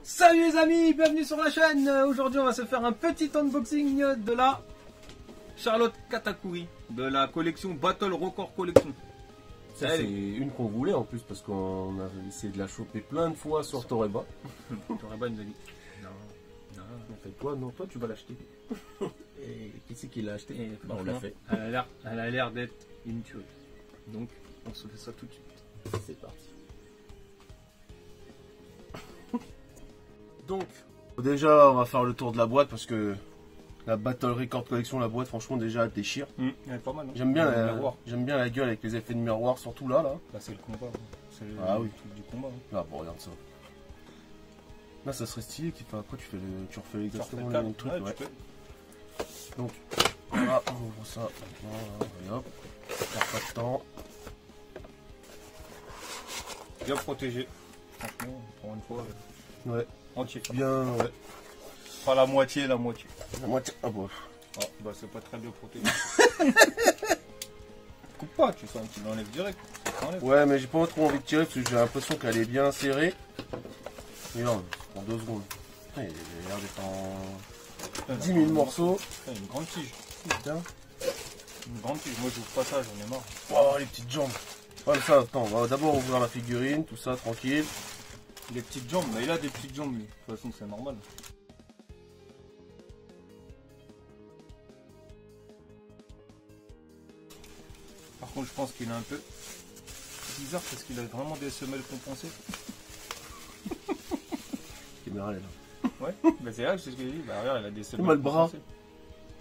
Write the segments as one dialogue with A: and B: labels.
A: Salut les amis, bienvenue sur la chaîne. Aujourd'hui on va se faire un petit unboxing de la Charlotte Katakuri de la collection Battle Record Collection.
B: C'est une qu'on voulait en plus parce qu'on a essayé de la choper plein de fois sur Toreba.
A: Toreba nous a dit non.
B: Fait quoi? Non, toi tu vas l'acheter. Et qui c'est qui l'a acheté?
A: Bah, on l'a fait. Elle a l'air d'être une tuerie. Donc on se fait ça tout de suite.
B: C'est parti. Donc, déjà on va faire le tour de la boîte parce que la Battle Record Collection, la boîte franchement déjà elle déchire.
A: Elle est pas mal. Hein.
B: J'aime bien la gueule avec les effets de miroir, surtout là.
A: Là c'est le combat. C'est le truc du combat. Hein.
B: Là, bon, regarde ça. Là ça serait stylé après tu refais exactement le même truc. Ouais. Donc voilà, on ouvre ça. Voilà, et hop, on perd pas de temps.
A: Bien protégé. Franchement, pour une fois.
B: Ouais.
A: Entier.
B: Bien, ouais.
A: Pas la moitié, la moitié.
B: La moitié. Ah bon.
A: Ah, bah c'est pas très bien protégé. Coupe pas, tu sens qu'il enlève direct.
B: Ouais, mais j'ai pas trop envie de tirer parce que j'ai l'impression qu'elle est bien serrée. Et là, en 2 secondes. Putain, il a l'air d'être en 10 000 morceaux.
A: Putain, une grande tige.
B: Putain.
A: Une grande tige. Moi, j'ouvre pas ça, j'en ai marre.
B: Oh, les petites jambes. Ouais, ça, attends, on va d'abord ouvrir la figurine, tout ça, tranquille.
A: Les petites jambes, bah il a des petites jambes lui. De toute façon, c'est normal. Par contre, je pense qu'il est un peu bizarre parce qu'il a vraiment des semelles compensées.
B: Caméra, elle est là.
A: Ouais, bah c'est vrai, c'est ce que j'ai dit. Bah regarde, il a des semelles
B: compensées. Le bras.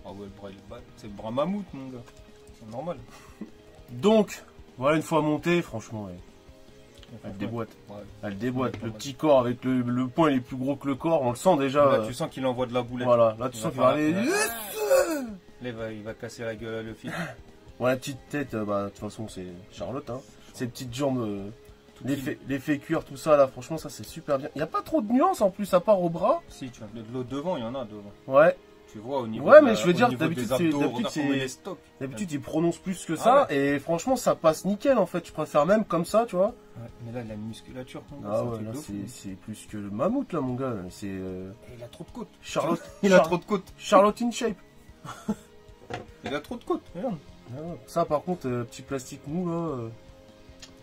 A: Ah ouais, le bras, il est bas. C'est le bras mammouth, mon gars. C'est normal.
B: Donc, voilà une fois montée, franchement, elle déboîte.
A: Ouais.
B: Elle déboîte. Le petit corps avec le poing, il est plus gros que le corps. On le sent déjà.
A: Là, tu sens qu'il envoie de la boulette.
B: Voilà, là, tu sens qu'il va aller.
A: Là, il va casser la gueule à le fil.
B: Ouais, la petite tête, bah, de toute façon, c'est Charlotte. Hein. Ses petites jambes, l'effet cuir, tout ça, là, franchement, ça, c'est super bien. Il n'y a pas trop de nuances en plus, à part au bras.
A: Si, tu as de l'autre devant, il y en a devant.
B: Ouais.
A: Tu vois, au niveau.
B: Ouais, mais je veux dire,
A: d'habitude,
B: il prononce plus que ça. Ouais. Et franchement, ça passe nickel, en fait. Je préfère même comme ça, tu vois.
A: Ouais, mais là, il a une musculature.
B: Ah ouais, là, c'est plus que le mammouth, là, mon gars. C'est.
A: Il a trop de côtes.
B: Charlotte.
A: Il a trop de côtes.
B: Charlotte in shape.
A: Il a trop de côtes, regarde.
B: Ah ouais. Ça, par contre, petit plastique mou, là.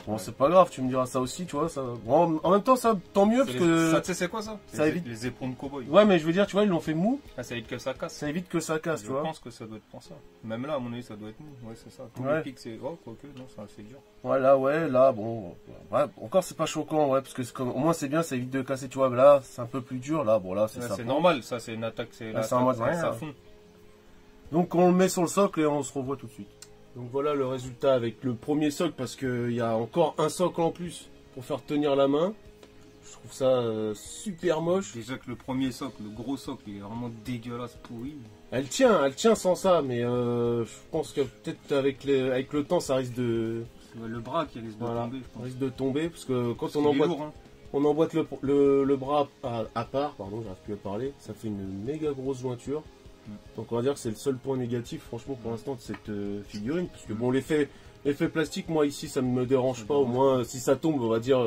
B: Bon, c'est pas grave, tu me diras ça aussi, tu vois. Ça... Bon, en même temps, ça, tant mieux, parce que.
A: Ça, tu sais, c'est quoi ça?
B: Ça évite.
A: Les éperons de cow-boy.
B: Ouais, mais je veux dire, tu vois, ils l'ont fait mou.
A: Ah, ça évite que ça casse.
B: Ça évite que ça casse, tu vois.
A: Je pense que ça doit être pour ça. Même là, à mon avis, ça doit être mou. Ouais, c'est ça. Tous
B: ouais.
A: les pics, c'est. Oh, quoique, non, c'est dur.
B: Ouais, là, bon. Ouais, encore, c'est pas choquant, ouais, parce que comme... au moins, c'est bien, ça évite de casser, tu vois. Là, c'est un peu plus dur, là, bon, là, c'est ça.
A: C'est normal, ça, c'est une attaque, c'est
B: en mode rien.
A: Ça fond.
B: Donc, on le met sur le socle et on se revoit tout de suite. Donc, voilà le résultat avec le premier socle, parce qu'il y a encore un socle en plus pour faire tenir la main. Je trouve ça super moche.
A: Déjà que le premier socle, le gros socle, il est vraiment dégueulasse, pourri.
B: Elle tient sans ça, mais je pense que peut-être avec le temps, ça risque de...
A: C'est le bras qui risque de tomber, je pense.
B: Ça risque de tomber, parce que quand on emboîte le bras à part, pardon, j'arrive plus à parler, ça fait une méga grosse jointure. Donc on va dire que c'est le seul point négatif, franchement, pour l'instant, de cette figurine. Parce que bon, l'effet plastique, moi, ici, ça ne me dérange pas. Au moins, si ça tombe, on va dire...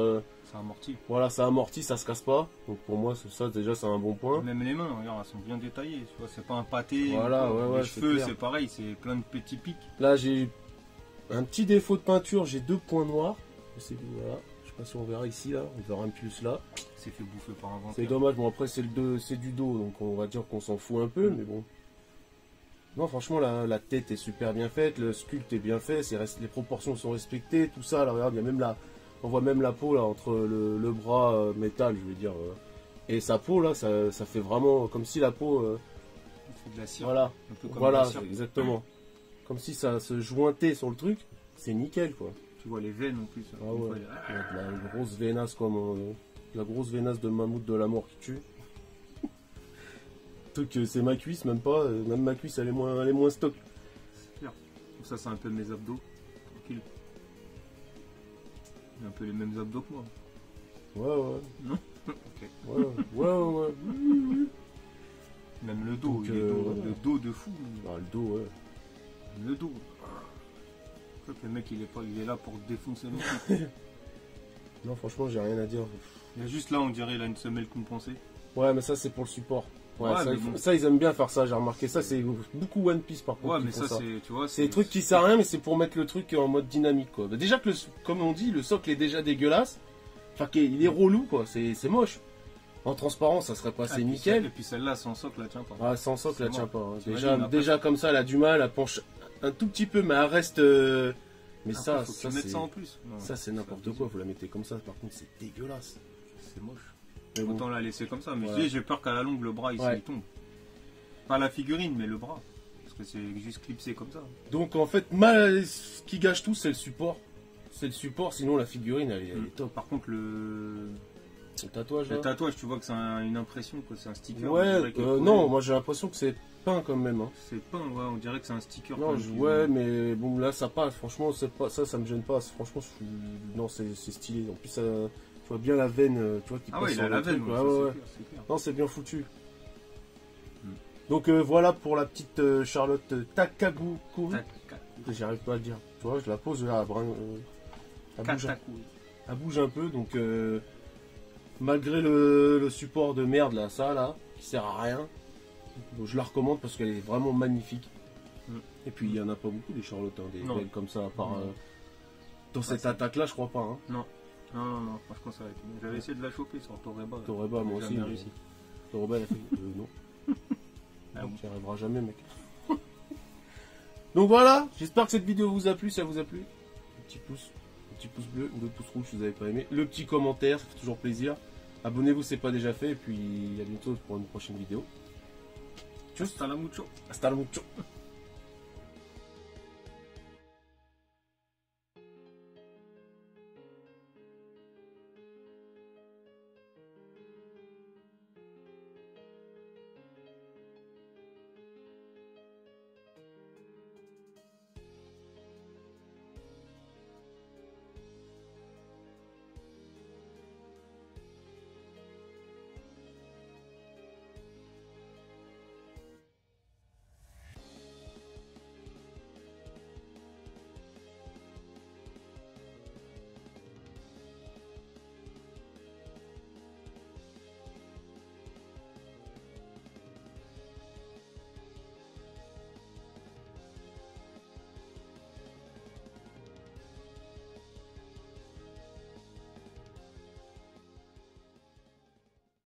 A: ça amortit.
B: Voilà, ça amortit, ça se casse pas. Donc pour moi, ça déjà, c'est un bon point.
A: Même les mains, regarde, elles sont bien détaillées. Tu vois, c'est pas un pâté.
B: Voilà, ouais,
A: les cheveux, c'est pareil, c'est plein de petits pics.
B: Là, j'ai un petit défaut de peinture, j'ai 2 points noirs. Voilà. Je sais pas si on verra ici, là. On verra un plus là.
A: C'est fait bouffer par un vampire.
B: C'est dommage. Bon, après, c'est du dos, donc on va dire qu'on s'en fout un peu, mais bon. Non, franchement, la tête est super bien faite, le sculpte est bien fait, les proportions sont respectées, tout ça. Là, regarde, il y a même on voit même la peau là entre le bras métal, je veux dire, et sa peau là, ça fait vraiment comme si la peau.
A: C'est de la cire.
B: Voilà,
A: un peu comme
B: voilà,
A: la cire.
B: exactement. Comme si ça se jointait sur le truc, c'est nickel quoi.
A: Tu vois les veines en plus.
B: Ah ouais. La grosse venasse comme la grosse venasse de mammouth de la mort qui tue. C'est ma cuisse, même pas, même ma cuisse elle est moins stock.
A: C'est clair. Ça c'est un peu mes abdos, tranquille. J'ai un peu les mêmes abdos que moi.
B: Ouais.
A: Non. Ok.
B: Ouais.
A: Même le dos,
B: donc,
A: le dos de fou.
B: Ah, le dos, ouais.
A: Le dos. Le mec il est là pour défoncer le truc.
B: Non, franchement, j'ai rien à dire.
A: Il y a juste là, on dirait, il a une semelle compensée.
B: Ouais, mais ça, c'est pour le support. Ouais,
A: Ouais,
B: ça,
A: mais bon.
B: ça, ils aiment bien faire ça, j'ai remarqué. Ça, c'est beaucoup One Piece, par contre.
A: Ouais,
B: qui
A: mais
B: font
A: ça, c'est, tu vois,
B: C'est des trucs qui servent à rien, mais c'est pour mettre le truc en mode dynamique, quoi. Bah, déjà que, comme on dit, le socle est déjà dégueulasse. Enfin, il est relou, quoi. C'est moche. En transparent, ça serait passé nickel.
A: Et puis celle-là, sans socle, la tient pas.
B: Ah, sans socle, elle
A: C'est
B: tient
A: mort.
B: pas. Hein. Déjà comme ça, elle a du mal, elle penche un tout petit peu, mais elle reste. Mais
A: Après,
B: ça,
A: faut que tu mettes ça en plus. Non,
B: ça c'est n'importe quoi. Vous la mettez comme ça. Par contre, c'est dégueulasse.
A: C'est moche.
B: Mais bon.
A: Autant la laisser comme ça. Mais
B: Ouais.
A: je dis, j'ai peur qu'à la longue, le bras ici
B: Ouais.
A: il tombe. Pas la figurine, mais le bras. Parce que c'est juste clipsé comme ça.
B: Donc en fait, ce qui gâche tout, c'est le support. C'est le support. Sinon, la figurine, elle est top.
A: Par contre, le
B: Tatouage. Là.
A: tatouage, tu vois que c'est une impression, quoi. C'est un sticker.
B: Ouais.
A: On dirait qu'il est
B: Non,
A: collé.
B: moi j'ai l'impression que c'est peint quand même. Hein.
A: C'est peint, ouais. On dirait que c'est un sticker.
B: Non,
A: quand même,
B: ouais, mais bon, là ça passe. Franchement, c'est pas ça me gêne pas. Franchement, non, c'est stylé. En plus, tu vois bien la veine, tu vois qui
A: Ah
B: passe
A: ouais, il
B: sur
A: a
B: le
A: la
B: truc,
A: veine.
B: quoi.
A: Ouais,
B: Ouais,
A: ça,
B: ouais.
A: c'est clair, c'est clair.
B: Non, c'est bien foutu. Donc voilà pour la petite Charlotte Takagukuri. J'arrive pas à le dire. Tu vois, je la pose là, elle bouge un peu. Donc malgré le support de merde là, ça là, qui sert à rien, donc, je la recommande parce qu'elle est vraiment magnifique. Et puis il y en a pas beaucoup des Charlottes, hein, des
A: Non.
B: belles comme ça, à part dans cette
A: c'est-
B: attaque là, je crois pas. Hein.
A: Non, franchement, ça va être. J'avais essayé de la choper sur Toreba.
B: Toreba, moi aussi.
A: Jamais réussi.
B: Toreba, elle a fait non.
A: Ah bon.
B: Tu n'y arriveras jamais, mec. Donc voilà, j'espère que cette vidéo vous a plu. Si elle vous a plu, un petit pouce bleu ou le pouce rouge si vous n'avez pas aimé. Le petit commentaire, ça fait toujours plaisir. Abonnez-vous si ce n'est pas déjà fait. Et puis à bientôt pour une prochaine vidéo.
A: Hasta la mucho.
B: Hasta la mucho.